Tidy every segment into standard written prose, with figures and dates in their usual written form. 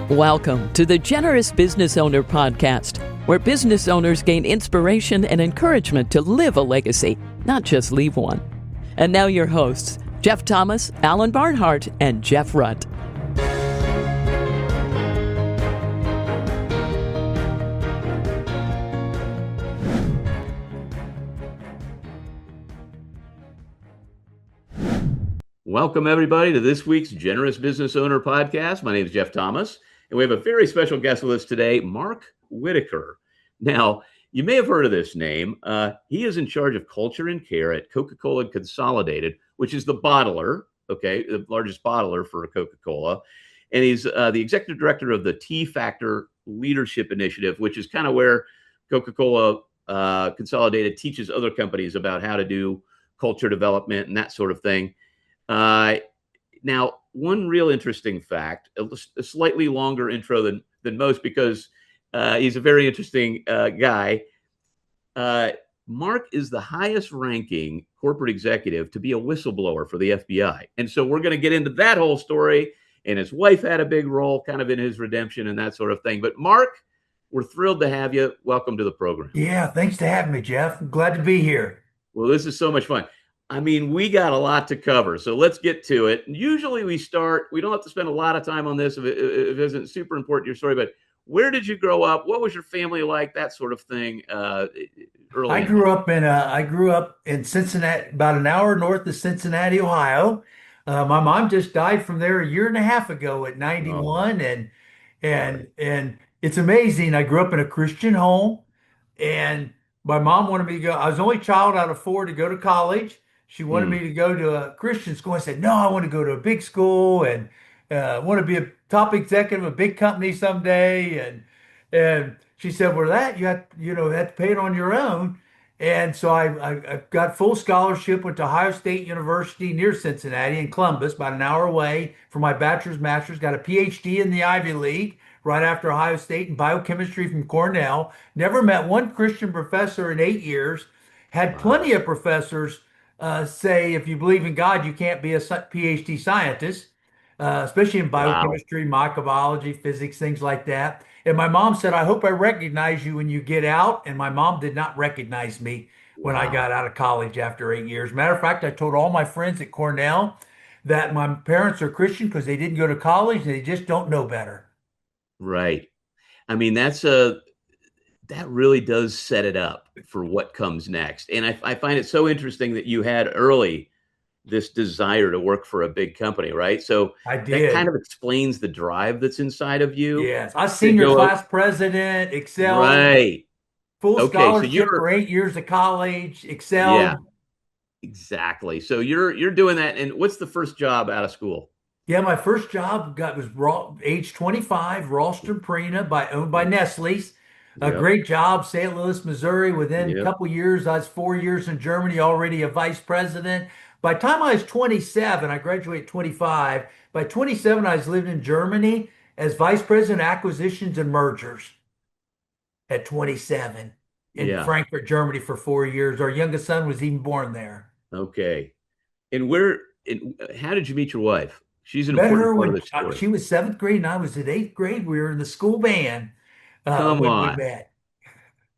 Welcome to the Generous Business Owner Podcast, where business owners gain inspiration and encouragement to live a legacy, not just leave one. And now your hosts, Jeff Thomas, Alan Barnhart, and Jeff Rutt. Welcome, everybody, to this week's Generous Business Owner Podcast. My name is Jeff Thomas, and we have a very special guest with us today, Mark Whitacre. Now, you may have heard of this name. He is in charge of culture and care at Coca-Cola Consolidated, which is the bottler, the largest bottler for Coca-Cola. And he's the executive director of the T Factor Leadership Initiative, which is kind of where Coca-Cola Consolidated teaches other companies about how to do culture development and that sort of thing. Now, one real interesting fact, a slightly longer intro than most because he's a very interesting guy. Mark is the highest ranking corporate executive to be a whistleblower for the FBI. And so we're going to get into that whole story. And his wife had a big role kind of in his redemption and that sort of thing. But Mark, we're thrilled to have you. Welcome to the program. Yeah, thanks for having me, Jeff. I'm glad to be here. Well, this is so much fun. I mean, we got a lot to cover, so let's get to it. Usually we don't have to spend a lot of time on this if it isn't super important to your story, but where did you grow up? What was your family like? That sort of thing. Early I grew up in Cincinnati, about an hour north of Cincinnati, Ohio. My mom just died from there a year and a half ago at 91, and it's amazing. I grew up in a Christian home, and my mom wanted me to go. I was the only child out of four to go to college. She wanted me to go to a Christian school. I said, no, I want to go to a big school and want to be a top executive of a big company someday. And she said, well, that you have to pay it on your own. And so I got full scholarship, went to Ohio State University near Cincinnati in Columbus, about an hour away for my bachelor's, master's, got a PhD in the Ivy League right after Ohio State in biochemistry from Cornell. Never met one Christian professor in 8 years. Had plenty of professors say, if you believe in God, you can't be a PhD scientist, especially in biochemistry, microbiology, physics, things like that. And my mom said, I hope I recognize you when you get out. And my mom did not recognize me when I got out of college after 8 years. Matter of fact, I told all my friends at Cornell that my parents are Christian because they didn't go to college. They just don't know better. Right. I mean, that really does set it up for what comes next. And I find it so interesting that you had early this desire to work for a big company, right? So I did. That kind of explains the drive that's inside of you. Yes. I was senior class president, excelled. Right. Full scholarship for 8 years of college, excelled. Yeah, exactly. So you're doing that. And what's the first job out of school? Yeah, my first job was age 25, Ralston Purina, owned by Nestle's. A great job, St. Louis, Missouri. Within a couple years, I was 4 years in Germany, already a vice president. By the time I was 27, I graduated 25. By 27, I was living in Germany as vice president of acquisitions and mergers at 27 in Frankfurt, Germany for 4 years. Our youngest son was even born there. Okay. And how did you meet your wife? She's an important part of the story. She was seventh grade and I was in eighth grade. We were in the school band. Come when on. we met.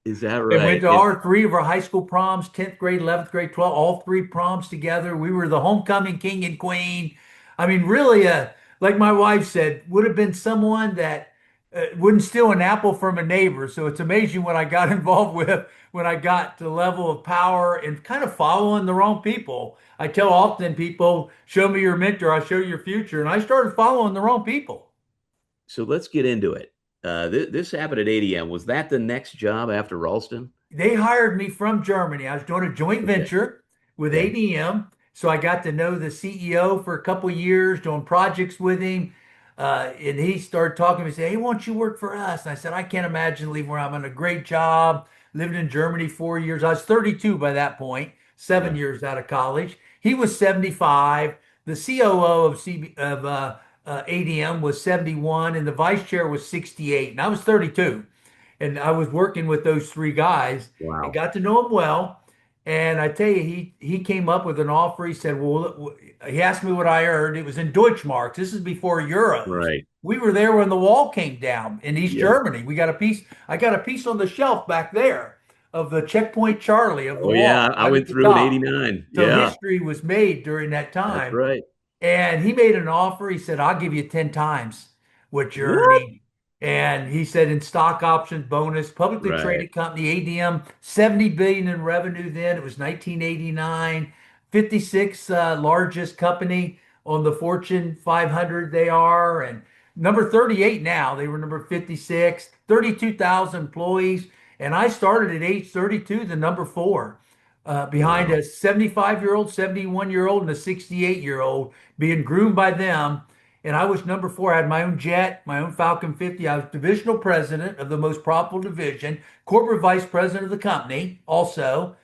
Is that right? And went to all three of our high school proms, 10th grade, 11th grade, 12th, all three proms together. We were the homecoming king and queen. I mean, really, like my wife said, would have been someone that wouldn't steal an apple from a neighbor. So it's amazing what I got involved with when I got to the level of power and kind of following the wrong people. I tell often people, show me your mentor, I'll show you your future. And I started following the wrong people. So let's get into it. This happened at ADM. Was that the next job after Ralston? They hired me from Germany. I was doing a joint venture with ADM. So I got to know the CEO for a couple of years, doing projects with him. And he started talking to me, say, hey, why don't you work for us? And I said, I can't imagine leaving where I'm on a great job, living in Germany 4 years. I was 32 by that point, 7 years out of college. He was 75. The COO of ADM was 71 and the vice chair was 68 and I was 32 and I was working with those three guys and got to know them well. And I tell you, he came up with an offer. He said, "Well, he asked me what I earned. It was in Deutschmarks. This is before euros. Right. We were there when the wall came down in East Yeah. Germany. We got a piece. I got a piece on the shelf back there of the Checkpoint Charlie of the Oh yeah, wall, I right went at the through in top. '89. So Yeah, history was made during that that's time. right. And he made an offer. He said, I'll give you 10 times what you're What? earning. And he said, in stock options, bonus, publicly Right. traded company, ADM, 70 billion in revenue then. It was 1989, 56 largest company on the Fortune 500 they are. And number 38 now. They were number 56, 32,000 employees. And I started at age 32, the number four behind Wow. a 75-year-old, 71-year-old, and a 68-year-old being groomed by them. And I was number four. I had my own jet, my own Falcon 50. I was divisional president of the most profitable division, corporate vice president of the company also.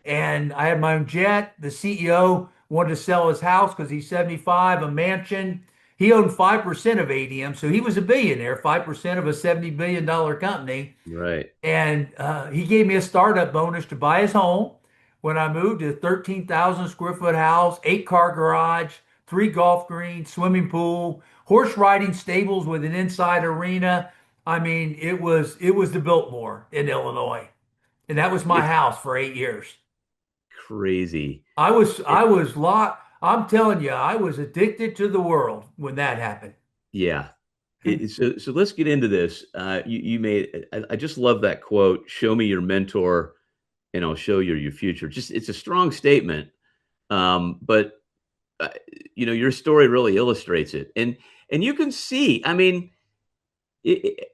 And I had my own jet. The CEO wanted to sell his house because he's 75, a mansion. He owned 5% of ADM, so he was a billionaire, 5% of a $70 billion company. Right. And he gave me a startup bonus to buy his home when I moved to a 13,000 square foot house, 8 car garage, 3 golf greens, swimming pool, horse riding stables with an inside arena. I mean, it was the Biltmore in Illinois, and that was my It's house for 8 years. crazy. I was It, I was locked. I'm telling you, I was addicted to the world when that happened. yeah. So let's get into this. You made. I just love that quote. Show me your mentor, and I'll show you your future. Just it's a strong statement. But uh, your story really illustrates it, and you can see. I mean, it,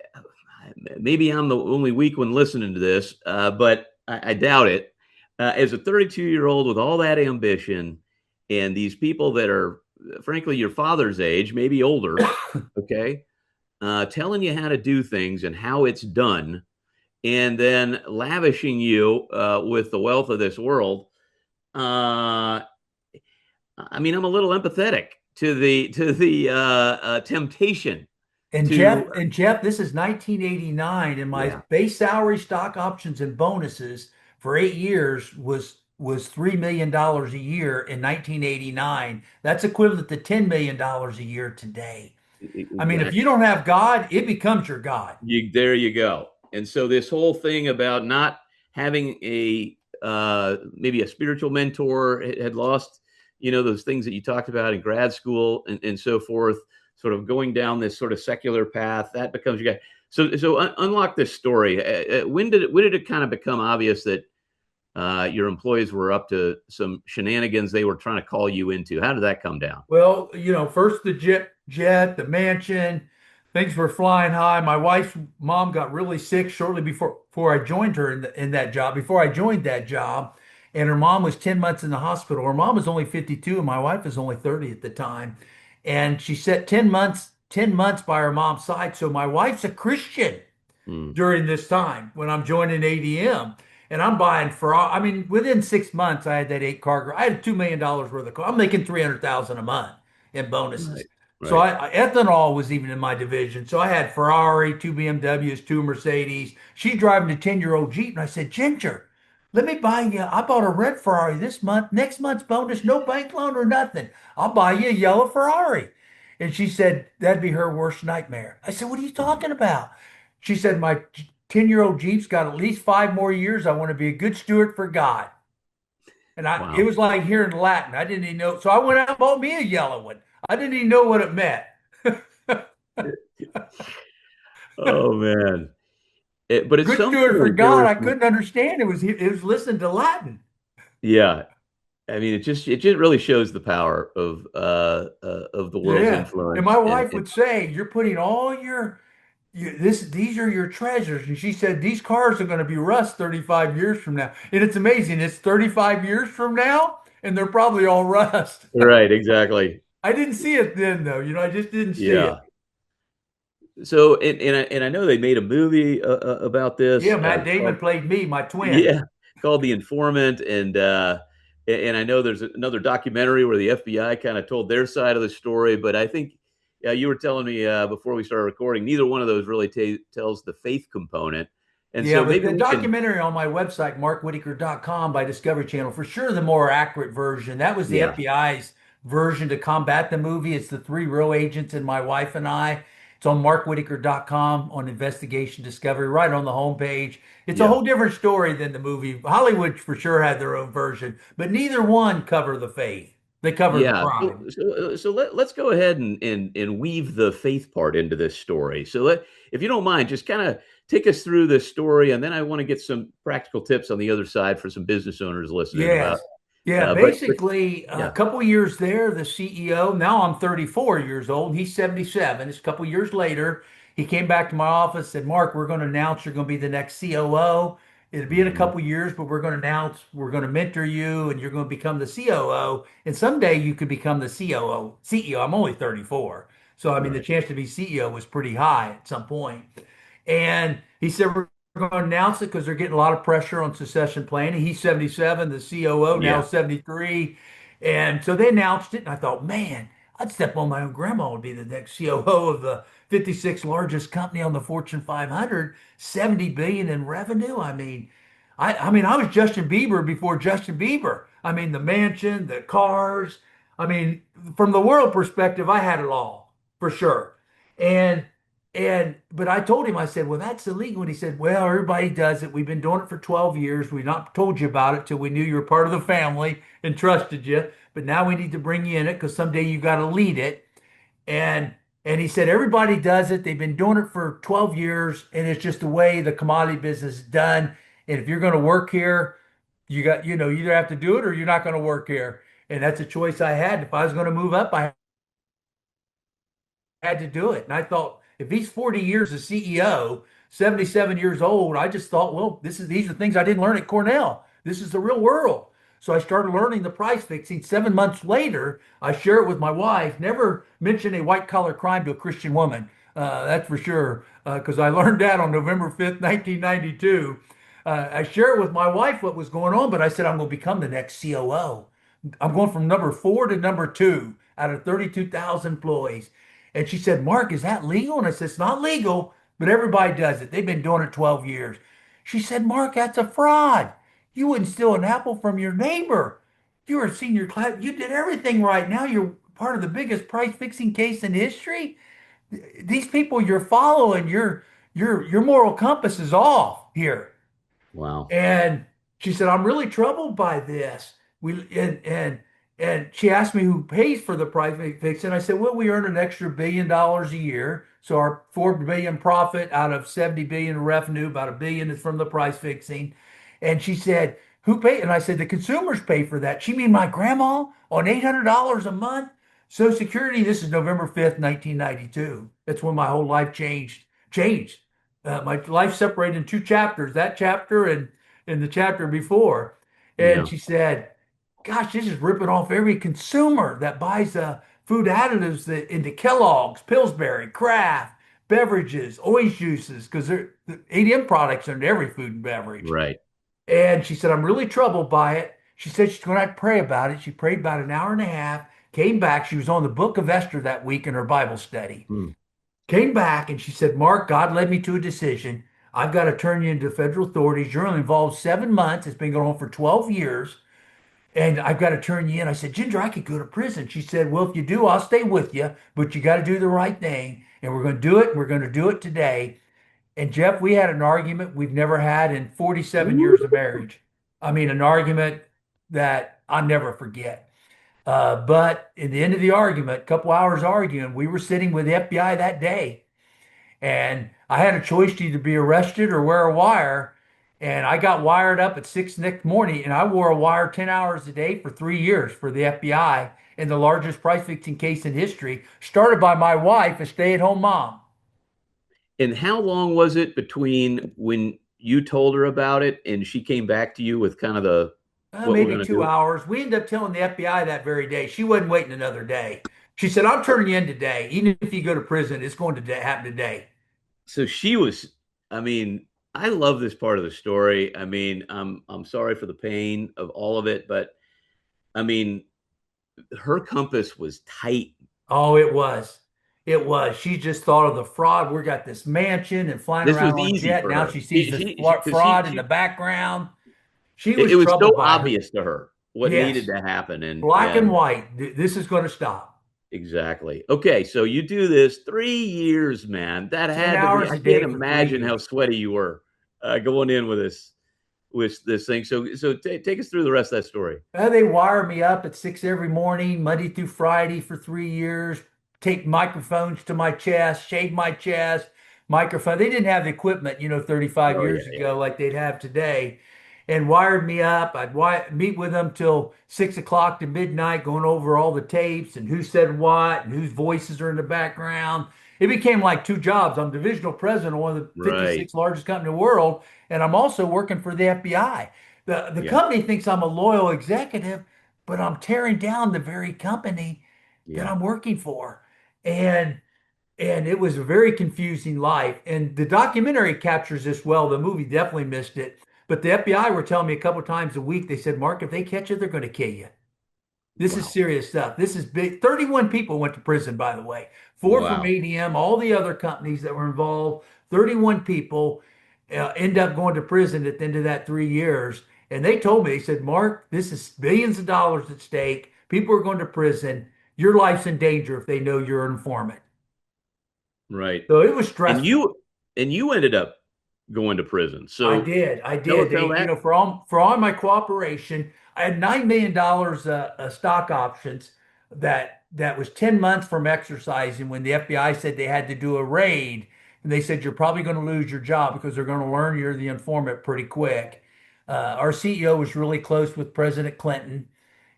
maybe I'm the only weak one listening to this, but I doubt it. As a 32-year-old with all that ambition, and these people that are, frankly, your father's age, maybe older, okay, telling you how to do things and how it's done, and then lavishing you with the wealth of this world. Uh, I mean, I'm a little empathetic to the temptation And to, Jeff, this is 1989, and my yeah. base salary, stock options, and bonuses for 8 years was $3 million a year in 1989. That's equivalent to $10 million a year today. I mean, if you Exactly. don't have God, it becomes your God. There you go. And so this whole thing about not having a maybe a spiritual mentor had lost, those things that you talked about in grad school and so forth, sort of going down this sort of secular path that becomes your guy. So unlock this story. When did it kind of become obvious that your employees were up to some shenanigans they were trying to call you into? How did that come down? Well, first the jet, the mansion, things were flying high. My wife's mom got really sick shortly before I joined her in that job. Before I joined that job, and her mom was 10 months in the hospital. Her mom was only 52 and my wife was only 30 at the time. And she said 10 months by her mom's side. So my wife's a Christian Hmm. during this time when I'm joining ADM. And I'm buying I mean, within 6 months, I had that 8 car. I had $2 million worth of car. I'm making 300,000 a month in bonuses. Right. So Right. ethanol was even in my division. So I had Ferrari, 2 BMWs, 2 Mercedes. She's driving a 10-year-old Jeep. And I said, Ginger, let me buy you. I bought a red Ferrari this month. Next month's bonus, no bank loan or nothing. I'll buy you a yellow Ferrari. And she said, that'd be her worst nightmare. I said, what are you talking about? She said, my 10-year-old Jeep's got at least 5 more years. I want to be a good steward for God. And it Wow. was like hearing Latin. I didn't even know. So I went out and bought me a yellow one. I didn't even know what it meant. Oh man. But it's Good something steward for like there God. were I some, couldn't understand. It was listening to Latin. yeah. I mean, it just really shows the power of the world's Yeah. And my influence, wife and would say, you're putting all these are your treasures. And she said, these cars are going to be rust 35 years from now. And it's amazing. It's 35 years from now, and they're probably all rust. right, exactly, I didn't see it then, though. I just didn't see it. yeah. So and I know they made a movie about this Yeah, Matt Damon called, played me, my twin. yeah, called The Informant, and I know there's another documentary where the FBI kind of told their side of the story, but I think, yeah, you were telling me before we started recording, neither one of those really tells the faith component. And Yeah, so but maybe the we can, documentary on my website, markwhitaker.com by Discovery Channel, for sure the more accurate version. That was the yeah, FBI's version to combat the movie. It's the three real agents and my wife and I. It's on markwhitaker.com on Investigation Discovery, right on the homepage. It's a yeah. whole different story than the movie. Hollywood for sure had their own version, but neither one cover the faith. They cover the Yeah. So, crime. let's go ahead and weave the faith part into this story. So if you don't mind, just kind of take us through this story, and then I want to get some practical tips on the other side for some business owners listening about. Yes. Yeah, But basically, a yeah. couple years there, the CEO, now I'm 34 years old, he's 77. It's a couple years later, he came back to my office, said, Mark, we're going to announce you're going to be the next COO. It'll be in a Mhm. couple years, but we're going to announce we're going to mentor you and you're going to become the COO. And someday you could become the COO, CEO. I'm only 34. So, I mean, the Right. chance to be CEO was pretty high at some point. And he said, we're going to announce it because they're getting a lot of pressure on succession planning. He's 77, the COO now Yeah. 73. And so they announced it. And I thought, man, I'd step on my own grandma and be the next COO of the 56th largest company on the Fortune 500, 70 billion in revenue. I mean, I was Justin Bieber before Justin Bieber. I mean, the mansion, the cars. I mean, from the world perspective, I had it all for sure. And but I told him, I said, well, that's illegal. And he said, well, everybody does it. We've been doing it for 12 years. We've not told you about it till we knew you were part of the family and trusted you. But now we need to bring you in it because someday you got to lead it. And he said, everybody does it. They've been doing it for 12 years, and it's just the way the commodity business is done. And if you're going to work here, you either have to do it or you're not going to work here. And that's a choice I had. If I was going to move up, I had to do it. And I thought, if he's 40 years as CEO, 77 years old, I just thought, well, these are things I didn't learn at Cornell. This is the real world. So I started learning the price fixing. 7 months later, I share it with my wife. Never mention a white collar crime to a Christian woman. That's for sure. Because I learned that on November 5th, 1992. I share it with my wife what was going on, but I said, I'm going to become the next COO. I'm going from number 4 to number 2 out of 32,000 employees. And she said, Mark, is that legal? And I said, it's not legal, but everybody does it. They've been doing it 12 years. She said, Mark, that's a fraud. You wouldn't steal an apple from your neighbor. You were a senior class. You did everything right. Now you're part of the biggest price fixing case in history. These people you're following, your moral compass is off here. Wow. And she said, I'm really troubled by this. We and she asked me who pays for the private fix. And I said, well, we earn an extra $1 billion a year. So our 4 billion profit out of 70 billion in revenue, about $1 billion is from the price fixing. And she said, who pay? And I said, the consumers pay for that. She mean my grandma on $800 a month? Social Security, this is November 5th, 1992. That's when my whole life changed. My life separated in two chapters, that chapter and the chapter before. And Yeah. she said, gosh, this is ripping off every consumer that buys food additives into Kellogg's, Pillsbury, Kraft, beverages, orange juices, because the ADM products are in every food and beverage. Right. And she said, I'm really troubled by it. She said she's going to have to pray about it. She prayed about an hour and a half, came back. She was on the book of Esther that week in her Bible study. Hmm. Came back and she said, Mark, God led me to a decision. I've got to turn you into federal authorities. You're only involved 7 months. It's been going on for 12 years. And I've got to turn you in. I said, Ginger, I could go to prison. She said, well, if you do, I'll stay with you, but you got to do the right thing. And we're going to do it. And we're going to do it today. And Jeff, we had an argument we've never had in 47 years of marriage. I mean, an argument that I'll never forget. But at the end of the argument, a couple hours arguing, we were sitting with the FBI that day. And I had a choice to either be arrested or wear a wire. And I got wired up at 6 next morning, and I wore a wire 10 hours a day for 3 years for the FBI in the largest price fixing case in history, started by my wife, a stay-at-home mom. And how long was it between when you told her about it and she came back to you with kind of the what we're Maybe going to two do? hours. We ended up telling the FBI that very day. She wasn't waiting another day. She said, I'm turning you in today. Even if you go to prison, it's going to happen today. So she was, I mean, I love this part of the story. I mean, I'm sorry for the pain of all of it, but I mean, her compass was tight. Oh, it was. It was. She just thought of the fraud. We got this mansion and flying This around was on easy jet. for Now her. she sees this Because fraud in the background. She it was was so troubled by her. obvious to her what needed Yes, to happen, and black yeah, and white. This is going to stop. exactly. Okay, so you do this 3 years, man. That 10 had to be. hours I a can't day for three imagine how years. sweaty you were going in with this thing. So take us through the rest of that story. They wire me up at 6 every morning, Monday through Friday for 3 years, take microphones to my chest, shave my chest, microphone. They didn't have the equipment, 35 Oh yeah, years yeah, ago like they'd have today, and wired me up. I'd meet with them till 6 o'clock to midnight, going over all the tapes and who said what and whose voices are in the background. It became like two jobs. I'm divisional president of one of the right. 56 largest companies in the world, and I'm also working for the FBI. The Yeah, company thinks I'm a loyal executive, but I'm tearing down the very company that yeah. I'm working for. And and it was a very confusing life. And the documentary captures this well. The movie definitely missed it. But the FBI were telling me a couple times a week, they said, Mark, if they catch you, they're going to kill you. This is Wow, serious stuff. This is big. 31 people went to prison, by the way. Four from wow. ADM, all the other companies that were involved. 31 people end up going to prison at the end of that 3 years. And they told me, they said, Mark, this is billions of dollars at stake. People are going to prison. Your life's in danger if they know you're an informant. Right. So it was And stressful. you ended up going to prison. I So did. I did. tell They, that. for all my cooperation, I had $9 million stock options that was 10 months from exercising when the FBI said they had to do a raid. And they said, you're probably going to lose your job because they're going to learn you're the informant pretty quick. Our CEO was really close with President Clinton.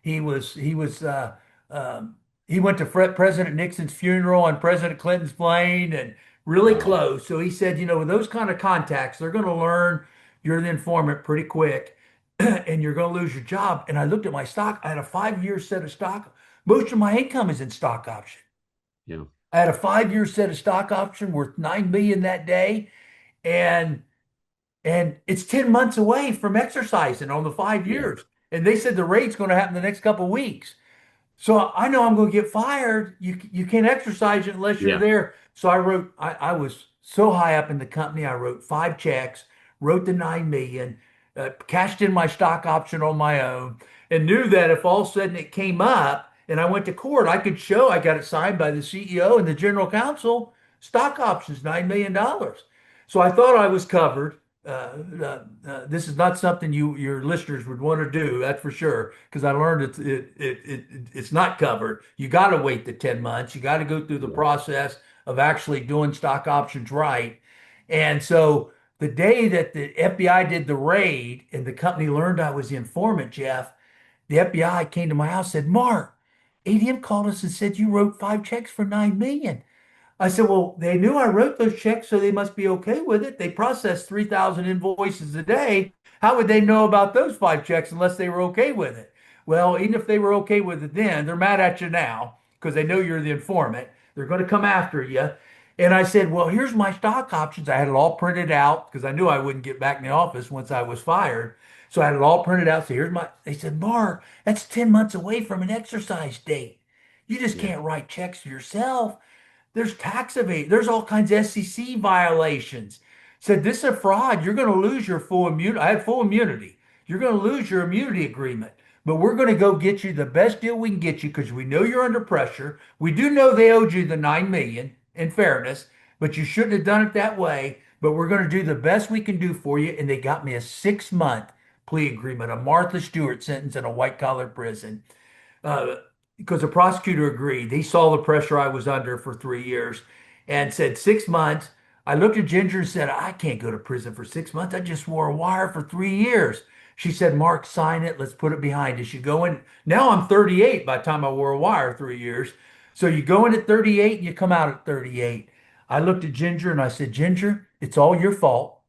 He was he went to President Nixon's funeral on President Clinton's plane and really Wow. close. So he said, with those kind of contacts, they're going to learn you're the informant pretty quick and you're going to lose your job. And I looked at my stock. I had a 5 year set of stock. Most of my income is in stock option. Yeah. I had a 5 year set of stock option worth 9 million that day. And it's 10 months away from exercising on the five Yeah. years. And they said the rate's going to happen the next couple of weeks. So I know I'm going to get fired. You can't exercise it unless you're Yeah. there. So I was so high up in the company. I wrote 5 checks, wrote the 9 million, cashed in my stock option on my own, and knew that if all of a sudden it came up and I went to court, I could show I got it signed by the CEO and the general counsel, stock options, $9 million. So I thought I was covered. This is not something your listeners would want to do, that's for sure, because I learned it's not covered. You got to wait the 10 months. You got to go through the Yeah. process of actually doing stock options right. And so the day that the FBI did the raid and the company learned I was the informant, Jeff, the FBI came to my house and said, Mark, ADM called us and said you wrote 5 checks for 9 million. I said, well, they knew I wrote those checks, so they must be okay with it. They process 3,000 invoices a day. How would they know about those 5 checks unless they were okay with it? Well, even if they were okay with it then, they're mad at you now because they know you're the informant. They're going to come after you. And I said, well, here's my stock options. I had it all printed out because I knew I wouldn't get back in the office once I was fired. So I had it all printed out. So they said, Mark, that's 10 months away from an exercise date. You just Yeah. can't write checks for yourself. There's tax evasion. There's all kinds of SEC violations. Said this is a fraud. You're going to lose your full immunity. I had full immunity. You're going to lose your immunity agreement. But we're going to go get you the best deal we can get you because we know you're under pressure. We do know they owed you the 9 million in fairness, but you shouldn't have done it that way. But we're going to do the best we can do for you. And they got me a 6 month plea agreement, a Martha Stewart sentence in a white collar prison. Uh, because the prosecutor agreed. He saw the pressure I was under for 3 years and said 6 months. I looked at Ginger and said, I can't go to prison for 6 months. I just wore a wire for 3 years. She said, Mark, sign it. Let's put it behind us. You go in. Now I'm 38 by the time I wore a wire 3 years. So you go in at 38 and you come out at 38. I looked at Ginger and I said, Ginger, it's all your fault.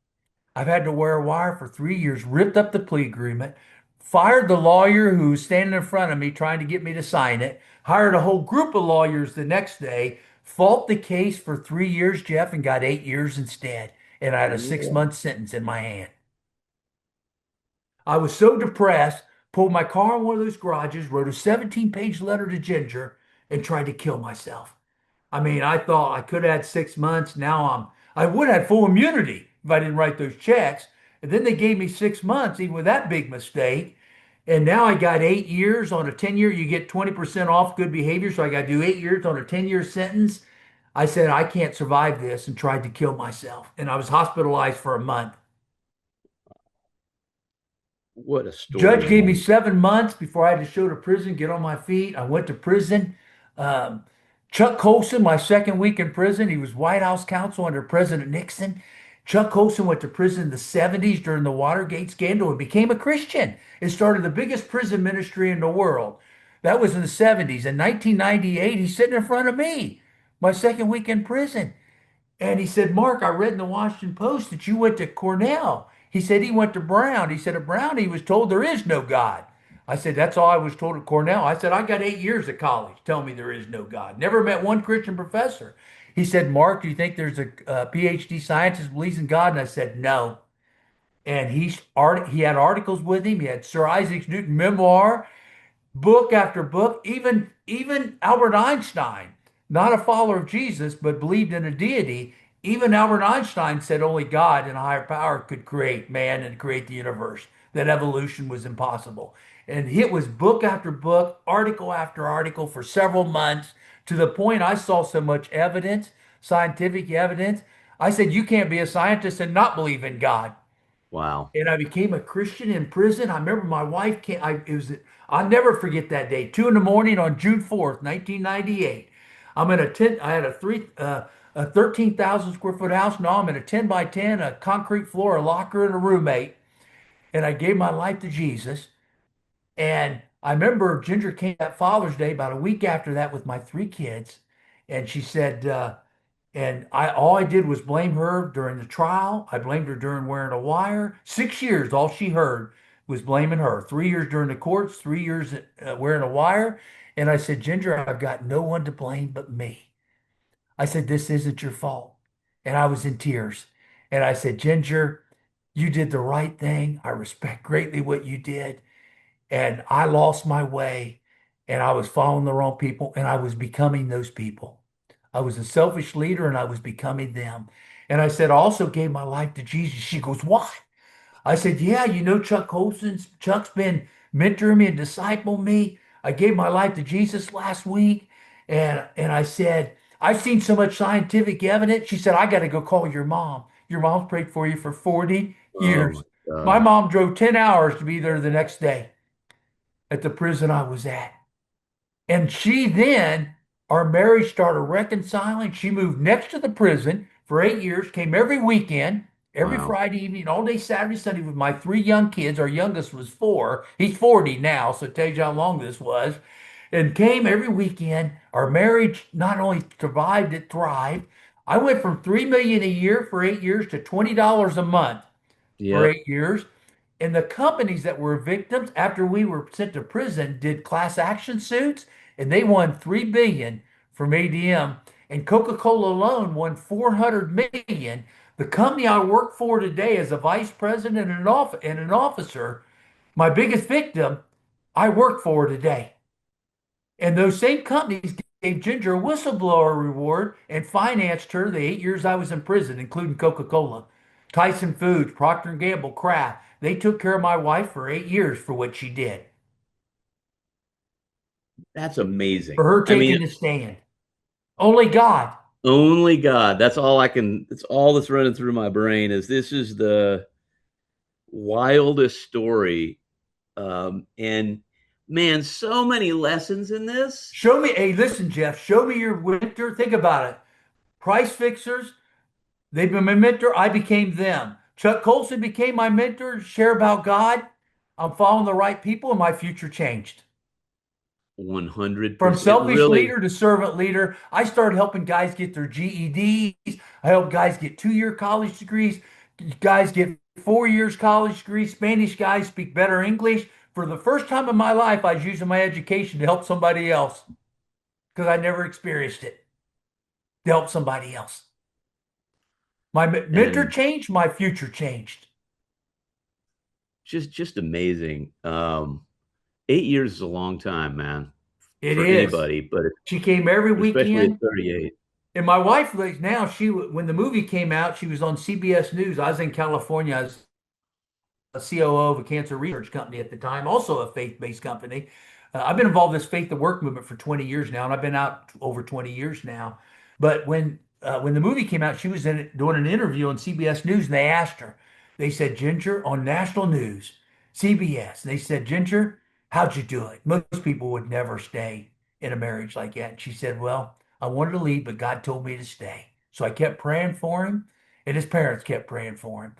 I've had to wear a wire for 3 years, ripped up the plea agreement, fired the lawyer who was standing in front of me trying to get me to sign it, hired a whole group of lawyers the next day, fought the case for 3 years, Jeff, and got 8 years instead. And I had a six Yeah. month sentence in my hand. I was so depressed, pulled my car in one of those garages, wrote a 17-page letter to Ginger, and tried to kill myself. I mean, I thought I could have had 6 months. I would have had full immunity if I didn't write those checks. And then they gave me 6 months, even with that big mistake. And now I got 8 years on a 10-year. You get 20% off good behavior. So I got to do 8 years on a 10-year sentence. I said, I can't survive this and tried to kill myself. And I was hospitalized for a month. What a story, Judge gave me man. 7 months before I had to show to prison, get on my feet. I went to prison. Um, Chuck Colson, my second week in prison, he was White House counsel under President Nixon. Chuck Colson went to prison in the 70s during the Watergate scandal and became a Christian and started the biggest prison ministry in the world. That was in the 70s. In 1998, he's sitting in front of me, my second week in prison. And he said, Mark, I read in the Washington Post that you went to Cornell. He said he went to Brown. He said at Brown he was told there is no God. I said, that's all I was told at Cornell. I said, I got 8 years at college. Tell me there is no God. Never met one Christian professor. He said, Mark, do you think there's a PhD scientist believes in God? And I said, no. And he had articles with him. He had Sir Isaac Newton memoir, book after book, even Albert Einstein, not a follower of Jesus, but believed in a deity. Even Albert Einstein said only God and a higher power could create man and create the universe, that evolution was impossible. And it was book after book, article after article for several months to the point I saw so much evidence, scientific evidence. I said, you can't be a scientist and not believe in God. Wow. And I became a Christian in prison. I remember my wife came, I'll never forget that day, 2 in the morning on June 4th, 1998. I'm in a tent, I had a 13,000 square foot house. Now I'm in a 10 by 10, a concrete floor, a locker, and a roommate. And I gave my life to Jesus. And I remember Ginger came that Father's Day about a week after that with my three kids. And she said, and I all I did was blame her during the trial. I blamed her during wearing a wire. 6 years, all she heard was blaming her. 3 years during the courts, 3 years wearing a wire. And I said, Ginger, I've got no one to blame but me. I said, this isn't your fault. And I was in tears. And I said, Ginger, you did the right thing. I respect greatly what you did. And I lost my way and I was following the wrong people and I was becoming those people. I was a selfish leader and I was becoming them. And I said, I also gave my life to Jesus. She goes, what? I said, yeah, you know, Chuck's been mentoring me and discipling me. I gave my life to Jesus last week. And I said, I've seen so much scientific evidence. She said, I got to go call your mom. Your mom's prayed for you for 40 Oh my years. My gosh. mom drove 10 hours to be there the next day at the prison I was at. And she then, our marriage started reconciling. She moved next to the prison for 8 years, came every weekend, every Wow. Friday evening, all day Saturday, Sunday with my three young kids. Our youngest was 4. He's 40 now, so it tells you how long this was. And came every weekend. Our marriage not only survived, it thrived. I went from 3 million a year for 8 years to $20 a month for Yep. 8 years. And the companies that were victims after we were sent to prison did class action suits and they won 3 billion from ADM and Coca-Cola alone won 400 million. The company I work for today as a vice president and an officer, my biggest victim, I work for today. And those same companies gave Ginger a whistleblower reward and financed her the 8 years I was in prison, including Coca-Cola, Tyson Foods, Procter& and Gamble, Kraft. They took care of my wife for 8 years for what she did, That's for amazing. her I mean, taking the stand. Only God. only God. That's all I can, that's all that's running through my brain is this is the wildest story. And man, so many lessons in this. Show me, hey, listen, Jeff, show me your winter. Think about it. Price fixers, they've been my mentor. I became them. Chuck Colson became my mentor. Share about God. I'm following the right people, and my future changed. From 100%. It selfish really, leader to servant leader, I started helping guys get their GEDs. I helped guys get 2 year college degrees. Guys get 4 years college degrees. Spanish guys speak better English. For the first time in my life, I was using my education to help somebody else because I never experienced it to help somebody else. My mentor and changed, my future changed. just amazing. 8 years is a long time, man. It for is. anybody, but She came every especially at weekend. 38. And my wife, like now, when the movie came out, she was on CBS News. I was in California. I was a COO of a cancer research company at the time, also a faith-based company. I've been involved in this faith to work movement for 20 years now, and I've been out over 20 years now. But when the movie came out, she was doing an interview on CBS News, and they asked her, they said, Ginger, on national news, CBS, they said, Ginger, how'd you do it? Most people would never stay in a marriage like that. And she said, well, I wanted to leave, but God told me to stay. So I kept praying for him, and his parents kept praying for him.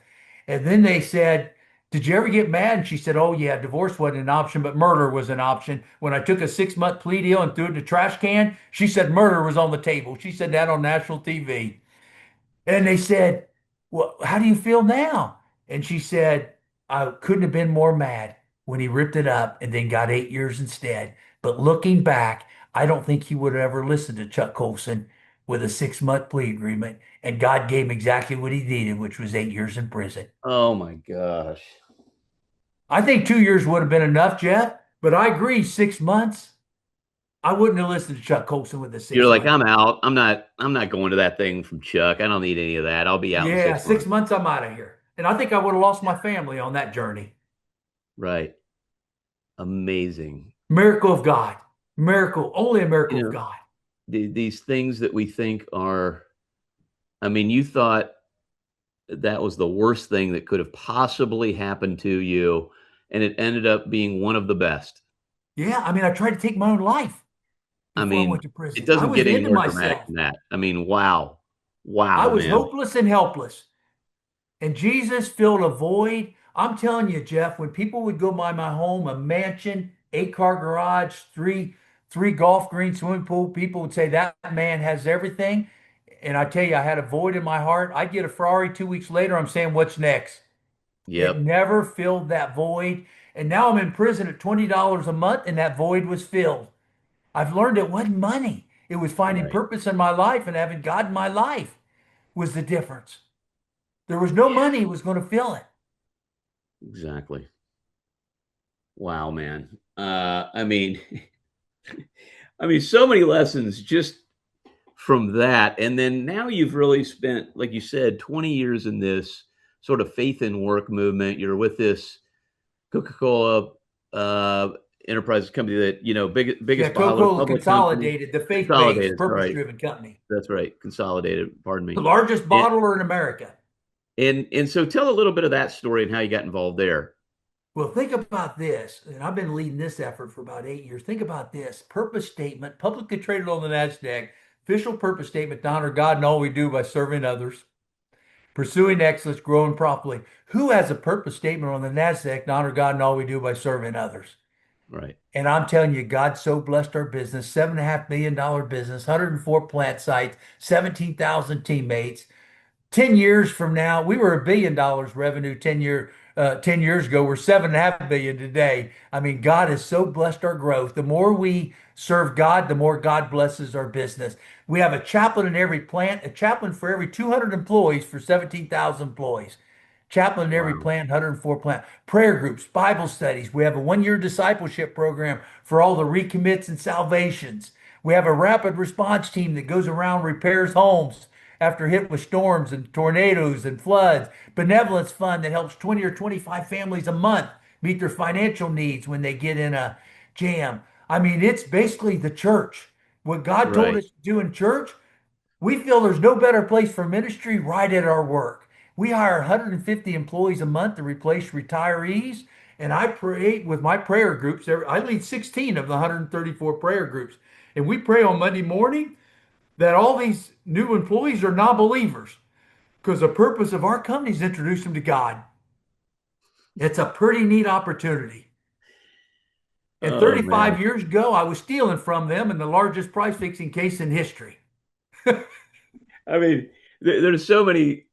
And then they said, did you ever get mad? And she said, oh, yeah, divorce wasn't an option, but murder was an option. When I took a 6-month plea deal and threw it in the trash can, she said murder was on the table. She said that on national TV. And they said, well, how do you feel now? And she said, I couldn't have been more mad when he ripped it up and then got 8 years instead. But looking back, I don't think he would have ever listened to Chuck Colson with a 6-month plea agreement. And God gave him exactly what he needed, which was 8 years in prison. Oh my gosh. I think 2 years would have been enough, Jeff, but I agree, 6 months. I wouldn't have listened to Chuck Colson with a You're six like, month. I'm out. I'm not going to that thing from Chuck. I don't need any of that. I'll be out in Yeah, six six months. months, I'm out of here. And I think I would have lost my family on that journey. Right. Amazing. Miracle of God. Miracle, only a miracle You of know, God. these things that we think are, I mean, you thought that was the worst thing that could have possibly happened to you, and it ended up being one of the best. Yeah, I mean, I tried to take my own life I before I mean, went to it prison. I doesn't was get any into more dramatic myself. than that. I mean, wow. I Wow, was man. hopeless and helpless. And Jesus filled a void. I'm telling you, Jeff, when people would go by my home, a mansion, 8-car garage, three golf greens, swimming pool, people would say that man has everything. And I tell you, I had a void in my heart. I'd get a Ferrari 2 weeks later. I'm saying, what's next? It Yep. never filled that void. And now I'm in prison at $20 a month, and that void was filled. I've learned it wasn't money. It was finding Right. purpose in my life and having God in my life was the difference. There was no money was going to fill it. Exactly. Wow, man. I mean, so many lessons just from that. And then now you've really spent, like you said, 20 years in this sort of faith and work movement. You're with this Coca-Cola uh, Enterprises company that, Yeah, biggest bottler, Coca-Cola public company, Consolidated, the faith-based, Consolidated. Sorry. purpose-driven company, That's right. Consolidated. Pardon the me. largest And, bottler in America. and so tell a little bit of that story and how you got involved there. Well, think about this, and I've been leading this effort for about 8 years. Think about this purpose statement, publicly traded on the NASDAQ, official purpose statement to honor God in all we do by serving others, pursuing excellence, growing properly. Who has a purpose statement on the NASDAQ to honor God in all we do by serving others? Right. And I'm telling you, God so blessed our business, $7.5 million business, 104 plant sites, 17,000 teammates. 10 years from now, we were $1 billion revenue 10 years ago. We're 7.5 billion today. I mean, God has so blessed our growth. The more we serve God, the more God blesses our business. We have a chaplain in every plant, a chaplain for every 200 employees for 17,000 employees. Chaplain in every Wow. plant, 104 plant. Prayer groups, Bible studies. We have a 1 year discipleship program for all the recommits and salvations. We have a rapid response team that goes around, repairs homes after hit with storms and tornadoes and floods. Benevolence fund that helps 20 or 25 families a month meet their financial needs when they get in a jam. I mean, it's basically the church. What God told Right. us to do in church, we feel there's no better place for ministry right at our work. We hire 150 employees a month to replace retirees. And I pray with my prayer groups. I lead 16 of the 134 prayer groups. And we pray on Monday morning that all these new employees are non-believers because the purpose of our company is to introduce them to God. It's a pretty neat opportunity. And Oh, man. 35 years ago, I was stealing from them in the largest price fixing case in history. I mean, there's so many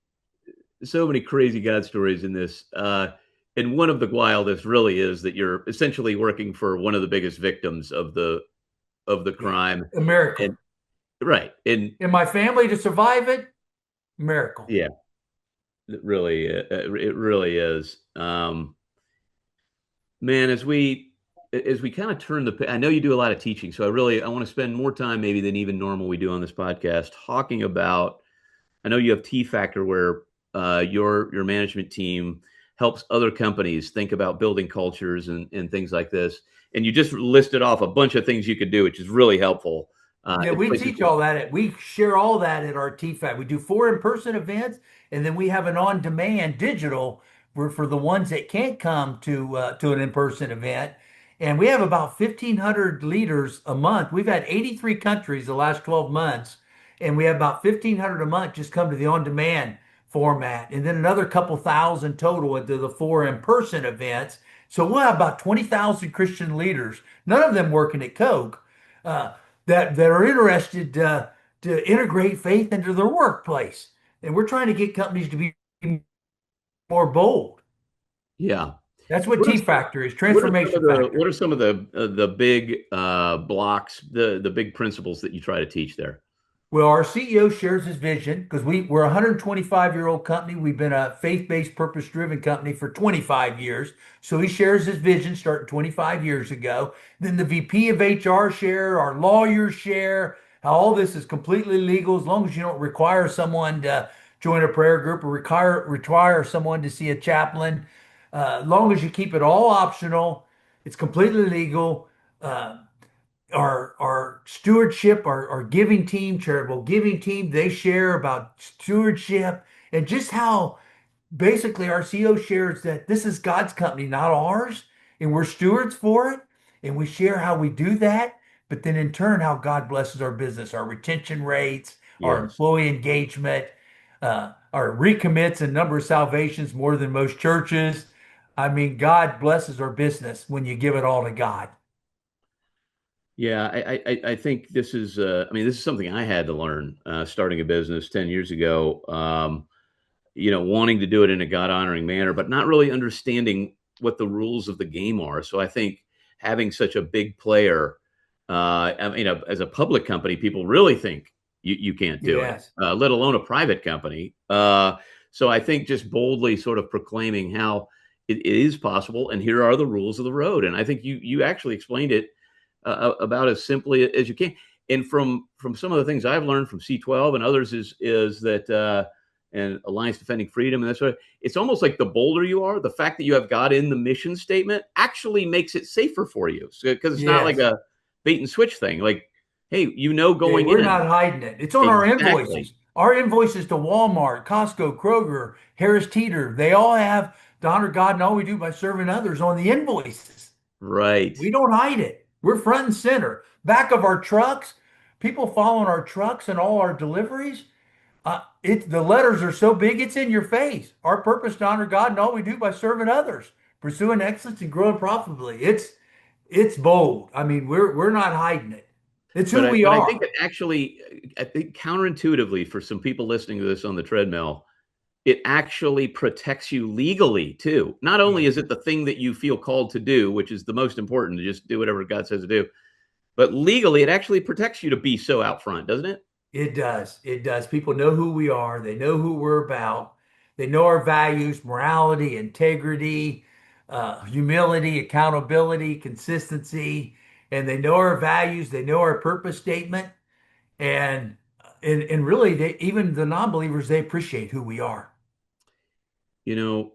crazy God stories in this. And one of the wildest really is that you're essentially working for one of the biggest victims of the Yeah, crime. a miracle. And right. And And my family to survive it, miracle. yeah, it really is. Man, as we as we kind of turn I know you do a lot of teaching, so I want to spend more time maybe than even normal we do on this podcast talking about. I know you have T Factor where your management team helps other companies think about building cultures and things like this. And you just listed off a bunch of things you could do, which is really helpful. Yeah, In we places teach all that. We share all that at our TFAC. We do 4 in-person events, and then we have an on-demand digital for the ones that can't come to an in-person event. And we have about 1,500 leaders a month. We've had 83 countries the last 12 months, and we have about 1,500 a month just come to the on-demand format, and then another couple thousand total into the 4 in-person events. So we'll have about 20,000 Christian leaders, none of them working at Coke. Uh, that are interested to integrate faith into their workplace. And we're trying to get companies to be more bold. yeah. That's what What are T some, Factor is, transformation what factor. are some of the big blocks, the big principles that you try to teach there? Well, our CEO shares his vision because we're a 125-year-old company. We've been a faith-based, purpose-driven company for 25 years. So he shares his vision starting 25 years ago. Then the VP of HR share, our lawyers share, how all this is completely legal as long as you don't require someone to join a prayer group or require someone to see a chaplain. As long as you keep it all optional, it's completely legal. Uh, our stewardship, our giving team, charitable giving team, they share about stewardship and just how basically our CEO shares that this is God's company, not ours, and we're stewards for it. And we share how we do that, but then in turn, how God blesses our business, our retention rates, our Yes. employee engagement, our recommits and number of salvations more than most churches. I mean, God blesses our business when you give it all to God. Yeah, I think this is I mean this is something I had to learn starting a business 10 years ago. Wanting to do it in a God honoring manner, but not really understanding what the rules of the game are. So I think having such a big player, as a public company, people really think you can't do it, Yes. let alone a private company. So I think just boldly sort of proclaiming how it is possible, and here are the rules of the road. And I think you actually explained it about as simply as you can. And from some of the things I've learned from C12 and others is that and Alliance Defending Freedom and that sort of, it's almost like the bolder you are, the fact that you have God in the mission statement actually makes it safer for you. So because it's not like Yes. a bait and switch thing. Like, hey, Yeah, going we're in. not hiding it. It's on our Exactly. invoices. Our invoices to Walmart, Costco, Kroger, Harris Teeter, they all have to honor God and all we do by serving others on the invoices. Right. We don't hide it. We're front and center. Back of our trucks, people following our trucks and all our deliveries. The letters are so big, it's in your face. Our purpose to honor God and all we do by serving others, pursuing excellence and growing profitably. It's bold. I mean, we're not hiding it. It's who we But I think are. it actually, I think counterintuitively for some people listening to this on the treadmill, it actually protects you legally too. Not only is Yes. it the thing that you feel called to do, which is the most important, to just do whatever God says to do, but legally it actually protects you to be so out front, doesn't it? It does. It does. People know who we are. They know who we're about. They know our values, morality, integrity, humility, accountability, consistency, and they know our values. They know our purpose statement, and and really, even the non-believers, they appreciate who we are. You know,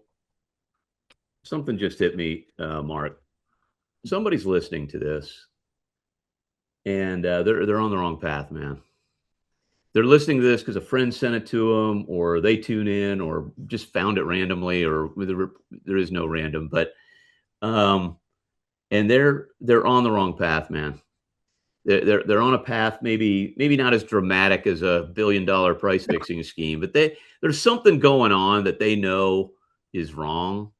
something just hit me, Mark. Somebody's listening to this, and they're on the wrong path, man. They're listening to this because a friend sent it to them, or they tune in, or just found it randomly, or there is no random, but um, and they're on the wrong path, man. They're on a path maybe not as dramatic as a $1 billion price fixing scheme, but there's something going on that they know is wrong,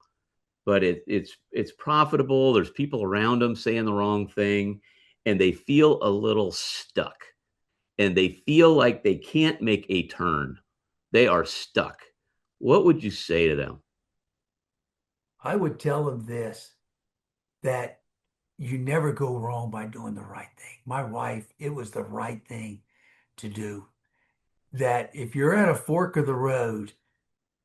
but it's profitable. There's people around them saying the wrong thing, and they feel a little stuck, and they feel like they can't make a turn. They are stuck. What would you say to them? I would tell them this, that you never go wrong by doing the right thing. My wife, it was the right thing to do. That if you're at a fork of the road,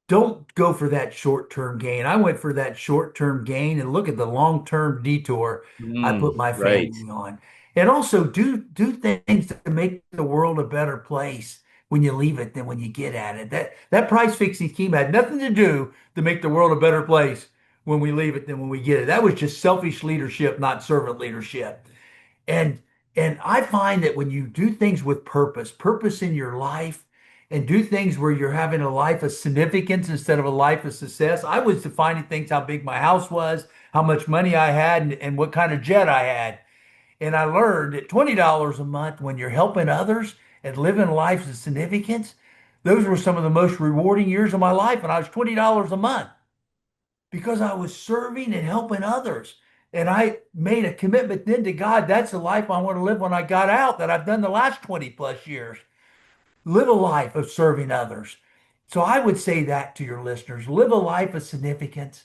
don't go for that short-term gain. I went for that short-term gain and look at the long-term detour I put my Right. family on. And also do things to make the world a better place when you leave it than when you get at it. That price fixing scheme had nothing to do to make the world a better place when we leave it than when we get it. That was just selfish leadership, not servant leadership. And and I find that when you do things with purpose in your life, and do things where you're having a life of significance instead of a life of success. I was defining things how big my house was, how much money I had, and what kind of jet I had. And I learned at $20 a month, when you're helping others and living lives of significance, those were some of the most rewarding years of my life. And I was $20 a month because I was serving and helping others. And I made a commitment then to God. That's the life I want to live when I got out, that I've done the last 20 plus years. Live a life of serving others. So I would say that to your listeners: live a life of significance.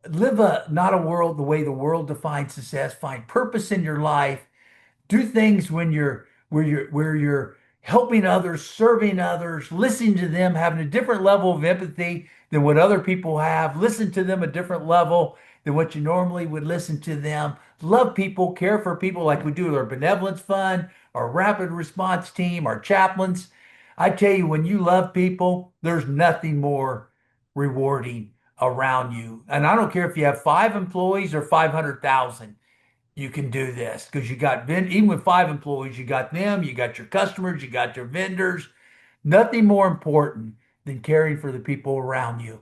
Live not a world the way the world defines success. Find purpose in your life. Do things when you're helping others, serving others, listening to them, having a different level of empathy than what other people have. Listen to them a different level than what you normally would listen to them. Love people, care for people like we do with our benevolence fund, our rapid response team, our chaplains. I tell you, when you love people, there's nothing more rewarding around you. And I don't care if you have 5 employees or 500,000, you can do this because you got, even with 5 employees, you got them, you got your customers, you got your vendors. Nothing more important than caring for the people around you.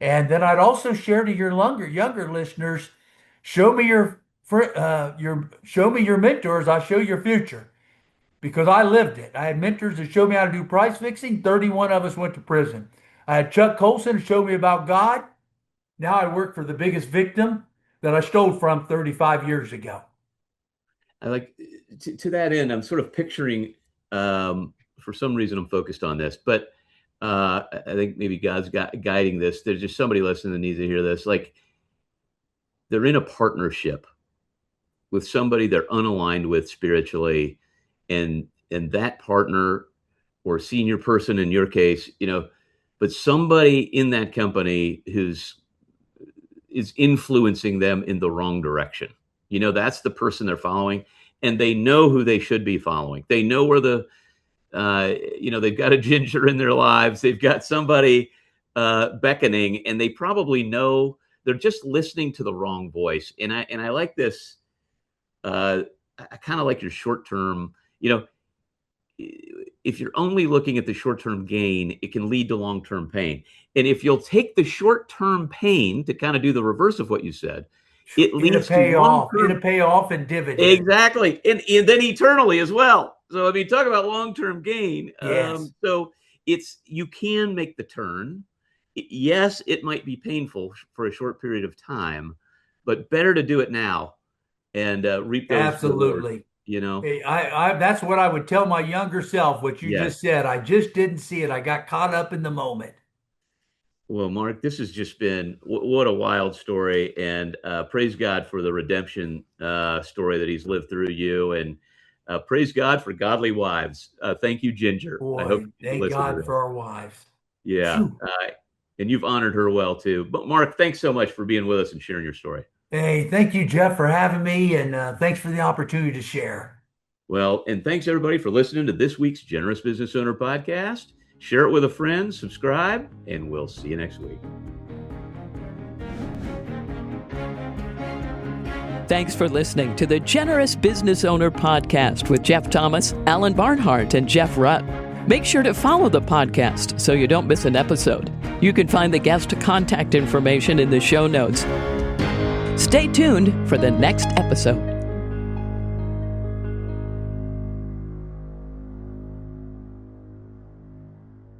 And then I'd also share to your younger listeners, show me show me your mentors, I'll show your future. Because I lived it. I had mentors that showed me how to do price fixing. 31 of us went to prison. I had Chuck Colson who showed me about God. Now I work for the biggest victim that I stole from 35 years ago. I like to that end, I'm sort of picturing, for some reason I'm focused on this, but I think maybe God's guiding this. There's just somebody listening that needs to hear this. Like, they're in a partnership with somebody they're unaligned with spiritually, and that partner or senior person in your case, but somebody in that company is influencing them in the wrong direction. That's the person they're following, and they know who they should be following. They know where they've got a ginger in their lives. They've got somebody beckoning, and they probably know they're just listening to the wrong voice. And I like this. I kind of like your short-term, if you're only looking at the short-term gain, it can lead to long-term pain. And if you'll take the short-term pain to kind of do the reverse of what you said, it leads to long-term. It'll pay off in dividends. Exactly. And then eternally as well. So, I mean, talk about long-term gain. Yes. So you can make the turn. Yes, it might be painful for a short period of time, but better to do it now and reap those Absolutely. rewards, Hey, that's what I would tell my younger self, what you just said. I just didn't see it. I got caught up in the moment. Well, Mark, this has just been what a wild story, and praise God for the redemption story that he's lived through you, and praise God for godly wives. Thank you, Ginger. Boy, I hope thank God for our wives. Yeah, and you've honored her well too. But Mark, thanks so much for being with us and sharing your story. Hey, thank you, Jeff, for having me, and thanks for the opportunity to share. Well, and thanks everybody for listening to this week's Generous Business Owner Podcast. Share it with a friend, subscribe, and we'll see you next week. Thanks for listening to the Generous Business Owner Podcast with Jeff Thomas, Alan Barnhart, and Jeff Rutt. Make sure to follow the podcast so you don't miss an episode. You can find the guest contact information in the show notes. Stay tuned for the next episode.